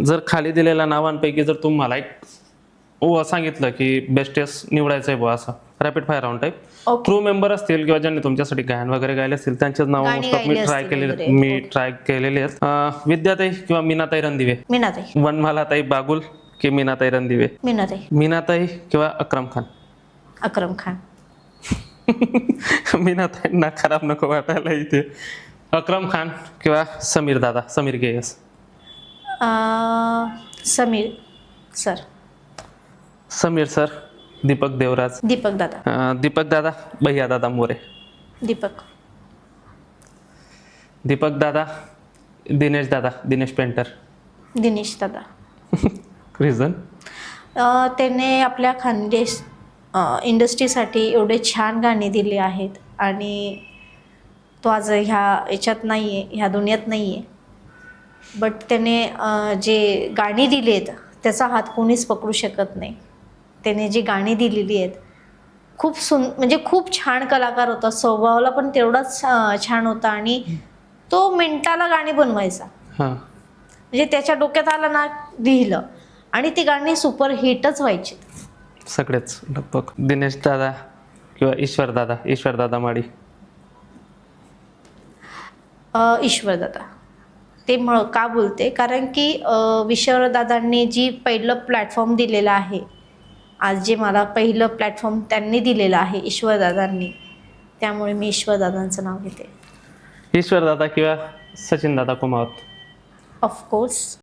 जर खाली दिलेल्या नावांपैकी जर तुम्हाला एक सांगितलं की बेस्टेस्ट निवडायचं आहे बुवा असं rapid fire round type, crew member असतील किंवा ज्यांनी तुमच्यासाठी गायन वगैरे गायले असतील त्यांचेच नाव मोस्ट ऑफ मी ट्राय केलेले आहेत. विद्याताई किंवा मीनाताई रणदिवे? मीनाताई. वनमालाताई बागुल की मीनाताई रणदिवे? मीनाताई. मीनाताई किंवा अक्रम खान? अक्रम खान. मीनाताईंना खराब नको वाटायला इथे. अक्रम खान किंवा समीर दादा, Sameer KS? Sameer sir. Sameer sir. Deepak Devraj? Deepak दादा. दीपक दादा, भैया दादा मोरे? दीपक. दीपक दादा, दिनेश दादा, दिनेश पेंटर? दिनेश दादा. रिझन? त्याने आपल्या खानदेश इंडस्ट्रीसाठी एवढे छान गाणे दिले आहेत आणि तो आज याच्यात नाही आहे, ह्या दुनियात नाही आहे. बट त्याने जे गाणी दिली आहेत त्याचा हात कोणीच पकडू शकत नाही. त्याने जी गाणी दिलेली आहेत खूप म्हणजे खूप छान कलाकार होता, स्वभावाला पण तेवढाच छान होता आणि तो मिनिटाला गाणी बनवायचा. म्हणजे त्याच्या डोक्यात आलं ना लिहिलं आणि ती गाणी सुपरहिटच व्हायची सगळेच लगभग. दिनेश दादा किंवा ईश्वर दादा? ईश्वर दादा माडी? ईश्वर दादा. ते का बोलते कारण की ईश्वर दादांनी जी पहिलं प्लॅटफॉर्म दिलेलं आहे, आज जे मला पहिलं प्लॅटफॉर्म त्यांनी दिलेलं आहे ईश्वर दादांनी, त्यामुळे मी ईश्वर दादांचं नाव घेते. ईश्वर दादा किंवा सचिन दादा कुमावत? ऑफकोर्स